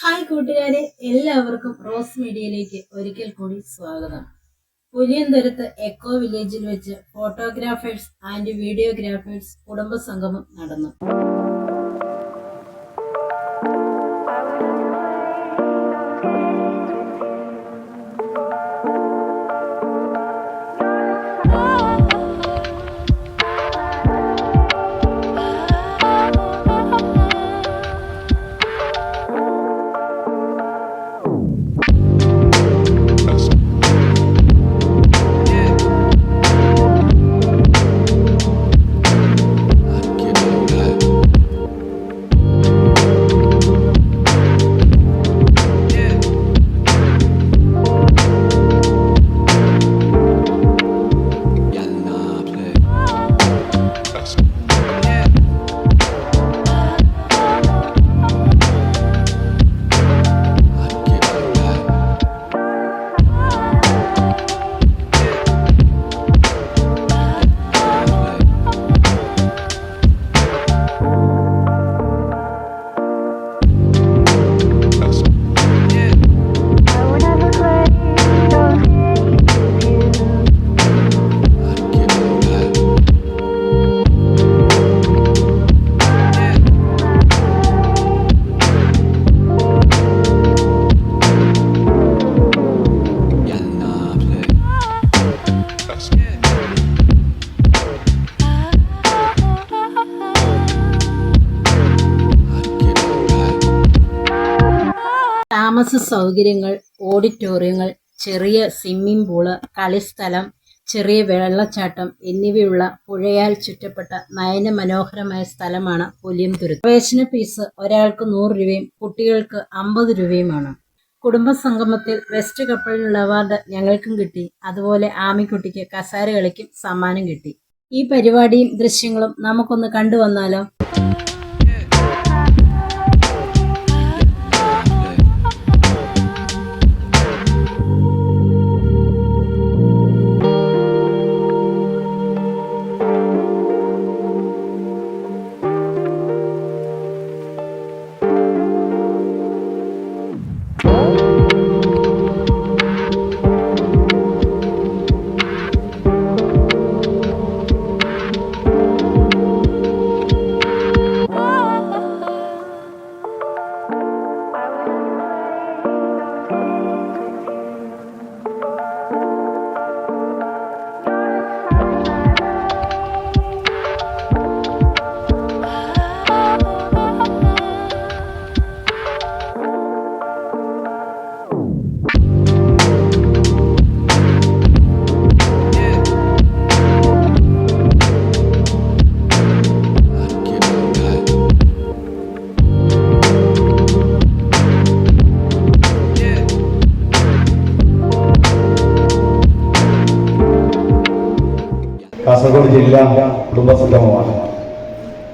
Hi കൂട്ടുകാരെ, എല്ലാവർക്കും rose മീഡിയയിലേക്ക് ഒരിക്കൽ കൂടി സ്വാഗതം. പുലിയന്തുരത്ത് എക്കോ വില്ലേജിൽ വെച്ച് ഫോട്ടോഗ്രാഫേഴ്സ് ആൻഡ് വീഡിയോഗ്രാഫേഴ്സ് കുടുംബ സംഗമം നടന്നു. താമസ സൗകര്യങ്ങൾ, ഓഡിറ്റോറിയങ്ങൾ, ചെറിയ സ്വിമ്മിംഗ് പൂള്, കളിസ്ഥലം, ചെറിയ വെള്ളച്ചാട്ടം എന്നിവയുള്ള പുഴയാൽ ചുറ്റപ്പെട്ട നയനമനോഹരമായ സ്ഥലമാണ് പുലിയന്തുരത്ത്. പ്രവേശന ഫീസ് ഒരാൾക്ക് 100 രൂപയും കുട്ടികൾക്ക് 50 രൂപയുമാണ്. കുടുംബ സംഗമത്തിൽ ബെസ്റ്റ് കപ്പിളിനുള്ള അവാർഡ് ഞങ്ങൾക്കും കിട്ടി. അതുപോലെ ആമിക്കുട്ടിക്ക് കസാര കളിക്കും സമ്മാനം കിട്ടി. ഈ പരിപാടിയും ദൃശ്യങ്ങളും നമുക്കൊന്ന് കണ്ടുവന്നാലോ? കാസർഗോഡ് ജില്ലാ കുടുംബ സംഗമമാണ്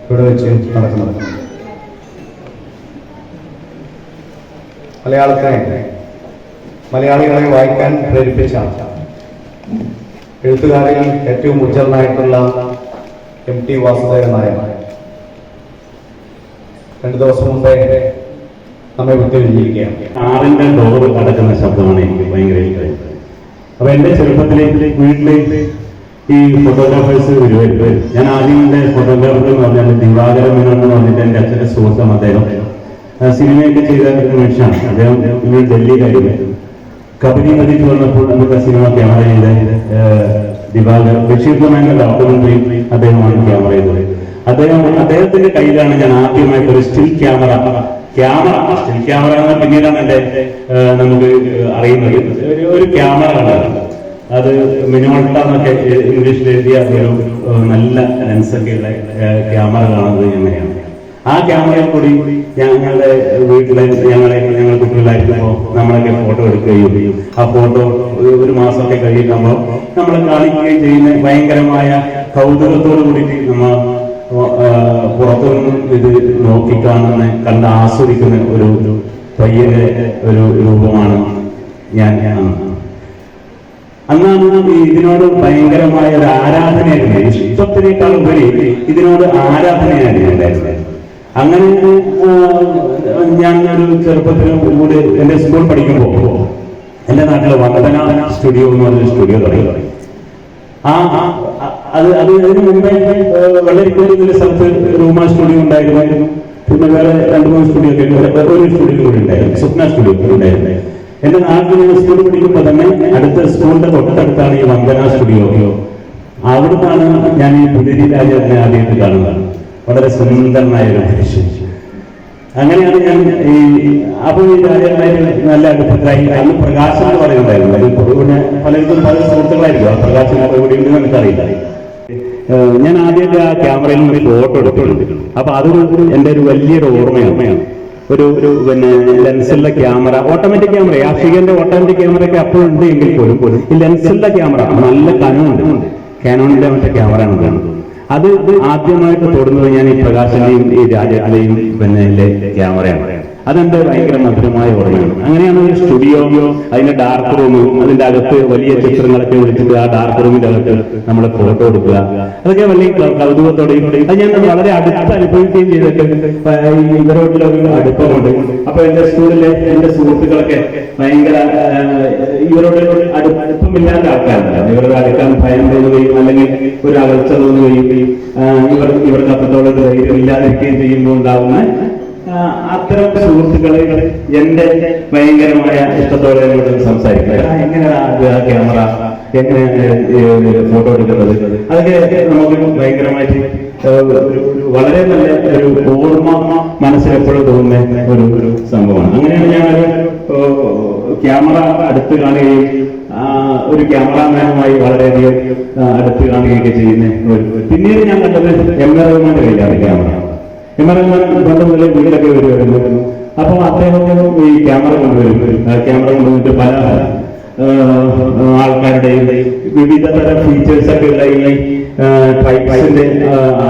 ഇവിടെ വെച്ച് നടക്കുന്നത്. മലയാളികളെ വായിക്കാൻ പ്രേരിപ്പിച്ച എഴുത്തുകാരിൽ ഏറ്റവും ഉജ്ജ്വലനായിട്ടുള്ള MT വാസുദേവൻ നായർ 2 ദിവസം മുമ്പേ നമ്മെ വിട്ടുപിരിഞ്ഞിരിക്കുകയാണ്. കാറിന്റെ ഡോറ് അടക്കുന്ന ശബ്ദമാണ് എനിക്ക് ഭയങ്കര ഇഷ്ടമായത്. അപ്പൊ എന്റെ ചെറുപ്പത്തിലേക്ക് വീട്ടിലേക്ക് ഈ ഫോട്ടോഗ്രാഫേഴ്സ് വരുമായിരുന്നു. ഞാൻ ആദ്യം എന്റെ ഫോട്ടോഗ്രാഫർ എന്ന് പറഞ്ഞാൽ ദിവാകര മേനോൻ എന്ന് പറഞ്ഞിട്ട് എന്റെ അച്ഛന്റെ സുഹൃത്തും അദ്ദേഹം സിനിമയൊക്കെ ചെയ്ത മനുഷ്യനാണ്. അദ്ദേഹം ഡൽഹിയിലായിരുന്നു. കബനി നദിക്ക് വന്നപ്പോൾ നമുക്ക് സിനിമ ക്യാമറ ചെയ്ത ദിവാകർ ബഷീർമാന്റെ ഡോക്യുമെന്ററി അദ്ദേഹമാണ് ക്യാമറ ചെയ്തത്. അദ്ദേഹത്തിന്റെ കയ്യിലാണ് ഞാൻ ആദ്യമായിട്ട് ഒരു സ്റ്റിൽ ക്യാമറ എന്ന പിന്നീടാണ് എന്റെ നമുക്ക് അറിയുന്നത് ഒരു ക്യാമറ കണ്ടത്. അത് മിനിമോൾട്ട എന്നൊക്കെ ഇംഗ്ലീഷിൽ എഴുതിയ ഒരു നല്ല ലെൻസൊക്കെ ഉള്ള ക്യാമറ കാണുന്നത് എങ്ങനെയാണ്. ആ ക്യാമറയിൽ കൂടി ഞങ്ങളുടെ വീട്ടിലെ ഞങ്ങൾ കുട്ടികളായിരിക്കുമ്പോൾ നമ്മളൊക്കെ ഫോട്ടോ എടുക്കുകയും ആ ഫോട്ടോ ഒരു മാസമൊക്കെ കഴിയുമ്പോൾ നമ്മളെ കാണിക്കുകയും ചെയ്യുന്ന ഭയങ്കരമായ കൗതുകത്തോടു കൂടിയിട്ട് നമ്മൾ പുറത്തുനിന്നും ഇത് കണ്ട് ആസ്വദിക്കുന്ന ഒരു പയ്യന്റെ ഒരു രൂപമാണ് ഞാൻ. അന്നാണ് ഇതിനോട് ഭയങ്കരമായ ഒരു ആരാധനയായിരുന്നു. ഇഷ്ടത്തിനേക്കാൾ ഉപരി ഇതിനോട് ആരാധനയായിരുന്നു ഉണ്ടായിരുന്നത്. അങ്ങനെ ഞാൻ ഒരു ചെറുപ്പത്തിൽ കൂടി എൻ്റെ സ്കൂൾ പഠിക്കുമ്പോൾ എൻ്റെ നാട്ടിൽ വന്ദന സ്റ്റുഡിയോ എന്ന് പറഞ്ഞൊരു സ്റ്റുഡിയോ തുടങ്ങി. അതിന് മുമ്പേ വളരെ കൂടുതൽ സ്ഥലത്ത് റൂമ സ്റ്റുഡിയോ ഉണ്ടായിരുന്നു. പിന്നെ വേറെ 2-3 സ്റ്റുഡിയോ ഒക്കെ ഒരു സ്റ്റുഡിയോ കൂടി ഉണ്ടായിരുന്നു, സ്വപ്ന സ്റ്റുഡിയോ ഉണ്ടായിരുന്നു. എന്റെ നാട്ടിൽ ഞാൻ സ്കൂൾ പഠിക്കുമ്പോൾ തന്നെ അടുത്ത സ്കൂളിന്റെ തൊട്ടടുത്താണ് ഈ വന്ദന സ്റ്റുഡിയോ. അവിടുന്നാണ് ഞാൻ ഈ പുതിരി രാജാവിനെ ആദ്യമായിട്ട് കാണുന്നത്. വളരെ സുന്ദരനായ ഒരു മനുഷ്യൻ. അങ്ങനെയാണ് ഞാൻ അപ്പോൾ ഈ രാജാവിനായിട്ട് നല്ല അടുപ്പത്തിലായി. അന്ന് പ്രകാശം എന്ന് പറയുന്നുണ്ടായിരുന്നു. പിന്നെ പലർക്കും പല സുഹൃത്തുക്കളായിരിക്കും. ആ പ്രകാശം ഇവിടെ ഉണ്ടെന്ന് എനിക്കറിയില്ല. ഞാൻ ആദ്യമായിട്ട് ആ ക്യാമറയിൽ നിന്ന് ഫോട്ടോ എടുത്തിട്ടുണ്ട്. അപ്പൊ അത് എൻ്റെ ഒരു വലിയൊരു ഓർമ്മയാണ്. ഒരു പിന്നെ ലെൻസുള്ള ക്യാമറ, ഓട്ടോമാറ്റിക് ക്യാമറ, ആഫ്രിക്കന്റെ ഓട്ടോമാറ്റിക് ക്യാമറയൊക്കെ അപ്പോഴും ഉണ്ട് എങ്കിൽ പോലും ഈ ലെൻസുള്ള ക്യാമറ നല്ല കനമുണ്ട്. കാനോണിന്റെ മറ്റേ ക്യാമറ ആണ്. അത് ആദ്യമായിട്ട് തൊടുന്നത് ഞാൻ ഈ പ്രകാശന്റെയും ഈ രാജാവിന്റെയും പിന്നെ ക്യാമറയാണ്. അതെന്റെ ഭയങ്കര മധുരമായ ഓർമ്മയാണ്. അങ്ങനെയാണ് ഒരു സ്റ്റുഡിയോ, അതിന്റെ ഡാർക്ക് റൂം, അതിന്റെ അകത്ത് വലിയ ചിത്രങ്ങളൊക്കെ വിളിച്ചിട്ട് ആ ഡാർക്ക് റൂമിന്റെ അകത്ത് നമ്മൾ ഫോട്ടോ എടുക്കുക, അതൊക്കെ വലിയ കൗതുകത്തോടെയും അത് ഞാൻ വളരെ അടുത്ത് അനുഭവിക്കുകയും ചെയ്തിട്ട് ഇവരോടുള്ള ഒരു അടുപ്പമുണ്ട്. അപ്പൊ എന്റെ സ്കൂളിലെ എന്റെ സുഹൃത്തുക്കളൊക്കെ ഭയങ്കര ഇവരോട് അടുപ്പമില്ലാത്ത ആൾക്കാരുണ്ട്. ഇവരുടെ അടുക്കാൻ ഭയം തോന്നുകയും അല്ലെങ്കിൽ ഒരു അകൽച്ച തോന്നുകയും ഇവർക്ക് അത്രത്തോളം ധൈര്യം ഇല്ലാതിരിക്കുകയും ചെയ്യുമ്പോൾ ഉണ്ടാവുന്ന അത്തരം സുഹൃത്തുക്കളെ എന്റെ ഭയങ്കരമായ ഇഷ്ടത്തോടെ എന്നോട് സംസാരിക്കുക. എങ്ങനെയാണ് ആ ക്യാമറ, എങ്ങനെയാണ് ഫോട്ടോ എടുക്കുന്നത്, അതൊക്കെ നമുക്ക് ഭയങ്കരമായിട്ട് വളരെ നല്ല ഒരു ഓർമ്മ മനസ്സിലെപ്പോഴും തോന്നുന്ന ഒരു സംഭവമാണ്. അങ്ങനെയാണ് ഞാനൊരു ക്യാമറ അടുത്ത് കാണുകയും ഒരു ക്യാമറാമാനുമായി വളരെയധികം അടുത്ത് കാണുകയൊക്കെ ചെയ്യുന്ന പിന്നീട് ഞാൻ കണ്ടത് എം.എ. റഹ്മാന്റെ കയ്യിലാണ് ക്യാമറ. പണ്ട് മുതലേ വീട്ടിലൊക്കെ വരുമായിരുന്നു. അപ്പൊ അദ്ദേഹം ഈ ക്യാമറ കൊണ്ടുവരും. ക്യാമറ കൊണ്ടുവന്നിട്ട് പല ആൾക്കാരുടെയും വിവിധ തരം ഫീച്ചേഴ്സ് ഒക്കെ ഉള്ള ഈ ട്രൈപ്സിന്റെ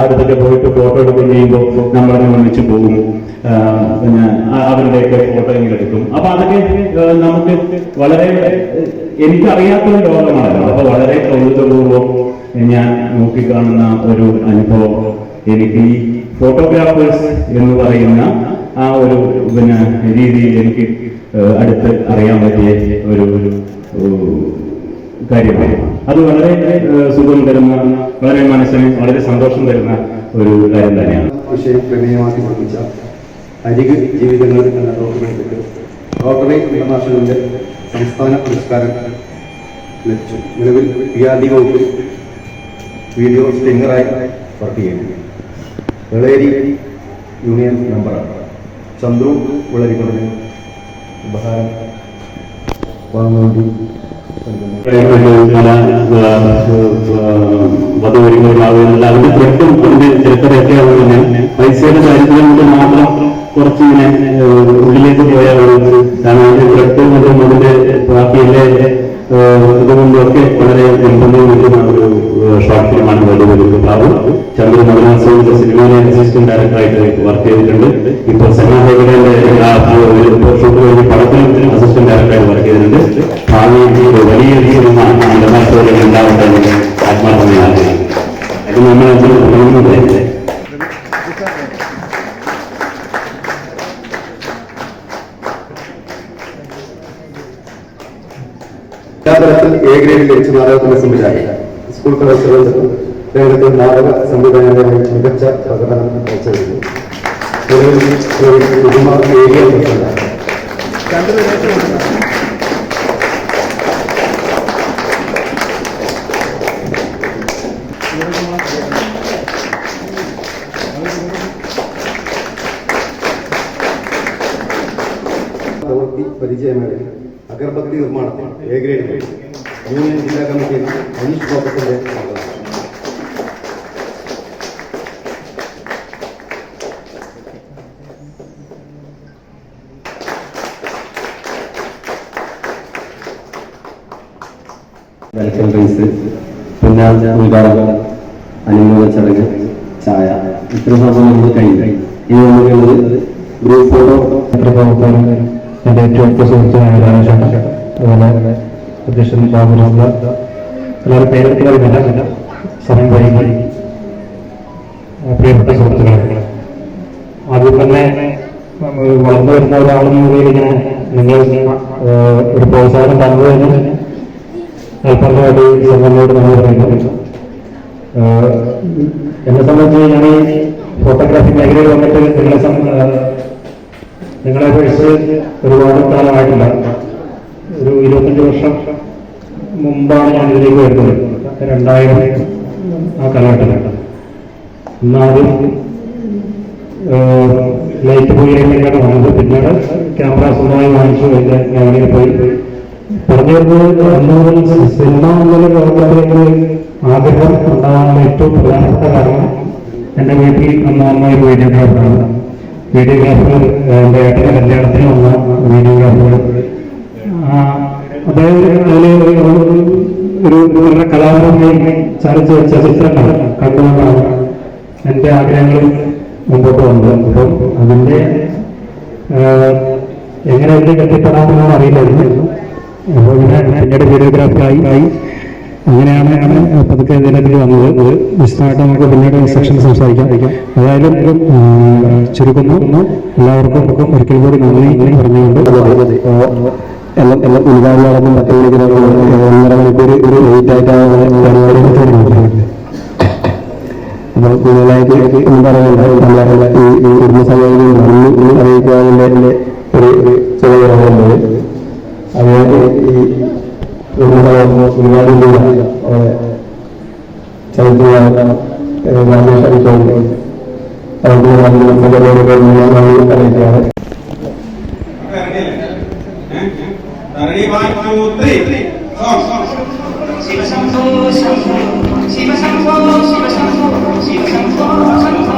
അടുത്തൊക്കെ പോയിട്ട് ഫോട്ടോ എടുക്കുകയും ചെയ്യുമ്പോൾ നമ്മളതിനെ ഒന്നിച്ചു പോകും. പിന്നെ അവരുടെയൊക്കെ ഫോട്ടോ എടുക്കും. അപ്പൊ അതൊക്കെ നമുക്ക് വളരെ എനിക്കറിയാത്തൊരു ലോകമാണല്ലോ. അപ്പൊ വളരെ കൗതുകപൂർവ്വം ഞാൻ നോക്കിക്കാണുന്ന ഒരു അനുഭവം എനിക്ക് ഈ ഫോട്ടോഗ്രാഫേഴ്സ് എന്ന് പറയുന്ന ആ ഒരു പിന്നെ രീതിയിൽ എനിക്ക് അടുത്ത് അറിയാൻ പറ്റിയ ഒരു കാര്യമാണ്. അത് വളരെ സുഖം തരുന്ന, വളരെ മനസ്സിന് വളരെ സന്തോഷം തരുന്ന ഒരു കാര്യം തന്നെയാണ്. വിഷയം പ്രമേയമാക്കി നിർമ്മിച്ച അരിക് ജീവിതങ്ങൾ എന്ന ഡോക്യുമെന്ററിക്ക് ഡോക്ടറേറ്റ് ഇന്റർനാഷണലിന്റെ സംസ്ഥാന പുരസ്കാരം ലഭിച്ചു. നിലവിൽ PRD വകുപ്പിൽ വീഡിയോ സ്റ്റിങ്ങറായി വർക്ക് ചെയ്യുന്നു. വെളേരി യൂണിയൻ മെമ്പറാണ്. ചന്ദ്രു വിളരിക്കൊണ്ടിന് ഉപഹാരം വാങ്ങുവേണ്ടി വധുവരികളാവുന്നില്ല. അതിന്റെ ത്രെട്ടും അതിന്റെ ചെറുക്കരയൊക്കെ തന്നെ പൈസയുടെ കാര്യത്തിൽ മാത്രം കുറച്ച് ഇങ്ങനെ ഉള്ളിലേക്ക് പോയ കാരണം അതിന്റെ ത്രെട്ടും കൊണ്ടും അതിന്റെ ബാക്കിയിലെ ഇതുകൊണ്ടൊക്കെ വളരെ ബന്ധം നിൽക്കുന്ന ഒരു ഷോർട്ട് ഫിലിമാണ് വധുവരികളാവും. ചന്ദ്ര മധുരാസന്റെ സിനിമയിലെ അസിസ്റ്റന്റ് ഡയറക്ടറായിട്ട് വർക്ക് ചെയ്തിട്ടുണ്ട്. ഇപ്പോൾ സെനാ ഹെഗഡയുടെ ഷൂട്ട് കഴിഞ്ഞ പടത്തിലും അസിസ്റ്റന്റ് ഡയറക്ടറായിട്ട് വർക്ക് ചെയ്തിട്ടുണ്ട്. ഭാവിയിൽ വലിയ സിനിമ ഇന്റർനാഷണൽ ഉണ്ടാവുന്നതെന്ന് ആത്മാർത്ഥമായി ആഗ്രഹിക്കുന്നു. അത് നമ്മൾ തുടങ്ങുന്നത് തലത്തിൽ A ഗ്രേഡിൽ ലഭിച്ച നാടകത്തിന്റെ സംവിധായകൻ. സ്കൂൾ കലോത്സവത്തിൽ രംഗത്ത് നാടക സംവിധായകനായി മികച്ച പ്രകടനം കാഴ്ചവെച്ചു. പ്രവൃത്തി പരിചയമേളയിൽ അഗർബത്തി നിർമ്മാണത്തിൽ A ഗ്രേഡ് യൂണിയൻ ജില്ലാ കമ്മിറ്റി അനീഷ് ബോക്കത്തിന്റെ വെൽക്കം ഡ്രിങ്ക്സ്, പിന്നെ ഉദ്ഘാടനം, അനുമോദന ചടങ്ങ്, ചായ, ഇത്ര സംഭവം നമ്മൾ കഴിഞ്ഞു. ഇനി നമുക്കുള്ളത് ഗ്രൂപ്പ് ഫോട്ടോ. എൻ്റെ ഏറ്റവും അടുത്ത സുഹൃത്തുനായ രാമചേട്ടൻ, അതുപോലെ അധ്യക്ഷൻ ബാബുരാജ, എല്ലാവരും പേരെടുക്കാറില്ല, സമയം വൈകി. പ്രിയപ്പെട്ട സുഹൃത്തുക്കളെ, ആദ്യം അതുകൊണ്ട് തന്നെ വളർന്നു വരുന്ന ഒരാളെന്ന നിലയിൽ ഇങ്ങനെ നിങ്ങൾ ഒരു പ്രോത്സാഹനം തന്നതിന് അല്പമായിട്ട് സംഘടനയോട് നമ്മൾ പറയുന്നത്. എന്നെ സംബന്ധിച്ച് ഞാൻ ഈ ഫോട്ടോഗ്രാഫി മേഖലയിൽ വന്നിട്ട് നിങ്ങളെ അപേക്ഷിച്ച് ഒരുപാട് കാലമായിട്ടില്ല. ഒരു 25 വർഷം മുമ്പാണ് ഞാൻ ഇതിലേക്ക് വരുന്നത്. 2000 ആ കാലഘട്ടം. ഇന്നാദ്യം ലൈറ്റ് പോയിലേക്കാണ് വന്നത്. പിന്നീട് ക്യാമറ സ്വന്തമായി വാങ്ങിച്ചു. അതിന്റെ മേഖലയിൽ പോയി പറഞ്ഞു വരുന്നത് അന്ന് സിനിമ എന്നുള്ള ലോകത്തിലേക്ക് ആഗ്രഹം ഉണ്ടാകാനുള്ള ഏറ്റവും പ്രധാനപ്പെട്ട കാരണം എൻ്റെ വീട്ടിൽ നന്നായി വീഡിയോഗ്രാഫറാണ്. വീഡിയോഗ്രാഫർ എൻ്റെ ഏട്ടൻ്റെ കല്യാണത്തിന് വന്ന വീഡിയോഗ്രാഫർ. അതായത് അതിൽ ഒരു വളരെ കലാപരമായി ചാലിച്ച് വെച്ച ചിത്രങ്ങൾ കണ്ടുകൊണ്ടാണ് എൻ്റെ ആഗ്രഹങ്ങൾ മുമ്പോട്ട് വന്നത്. അപ്പം അതിൻ്റെ എങ്ങനെ ഇതിലേക്ക് എത്തിപ്പെടാമെന്നാണ് അറിയില്ലായിരുന്നു. അപ്പോൾ ഇങ്ങനെ പിന്നീട് വീഡിയോഗ്രാഫറായി അങ്ങനെയാണ് പതുക്കെ ഇതിലേക്ക് വന്നത്. വിശദമായിട്ട് നമുക്ക് പിന്നീട് സെക്ഷൻ സംസാരിക്കാം. ഏതായാലും ചുരുക്കുന്നു. എല്ലാവർക്കും ഒരിക്കൽ കൂടി നന്ദി പറഞ്ഞുകൊണ്ട് എല്ലാം ഉദ്ഘാടനം മറ്റൊരു 1.5 മണിക്കൂർ ഒരു ലേറ്റായിട്ടാണ് പരിപാടി. അപ്പോൾ കൂടുതലായിട്ട് എന്ന് പറയുന്നത് നമ്മളെ ഈ കുടുംബ സമയം അറിയിക്കാതിൻ്റെ ഒരു ചെലവാണുള്ളത്. അതിനായിട്ട് ഈ ഒരുപാട് ചരിത്രമായ അറിയിക്കുകയാണ്. Ready, 1, 2, 3. Shiva Shambho, Shambho, Shiva Shambho, Shiva Shambho, Shiva Shambho, Shambho.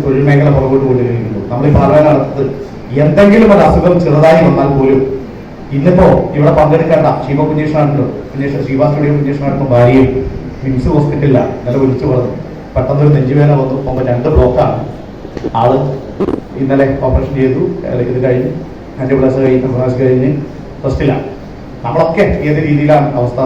തൊഴിൽ മേഖല പുറകോട്ട് കൊണ്ടിരിക്കുന്നു. നമ്മൾ ഈ പാലക്കാട് എന്തെങ്കിലും ഒരു അസുഖം ചെറുതായി വന്നാൽ പോലും ഇന്നിപ്പോ ഇവിടെ പങ്കെടുക്കേണ്ട ശിവ കുഞ്ഞേഷനായിട്ടും ശിവ സ്റ്റുഡിയോ കുഞ്ഞേഷനായിട്ടും ഭാര്യയും മിംസ് ഹോസ്പിറ്റലിലാണ് ഇന്നലെ വിളിച്ചു പറഞ്ഞു. പെട്ടെന്നൊരു നെഞ്ചുവേദന വന്നു. പോകുമ്പോൾ 2 ബ്ലോക്കാണ്. ആള് ഇന്നലെ ഓപ്പറേഷൻ ചെയ്തു. ഇത് കഴിഞ്ഞ് ആൻറ്റിബയോട്ടിക്സ് കഴിഞ്ഞ് റെസ്റ്റിലാണ്. നമ്മളൊക്കെ ഏത് രീതിയിലാണ് അവസ്ഥ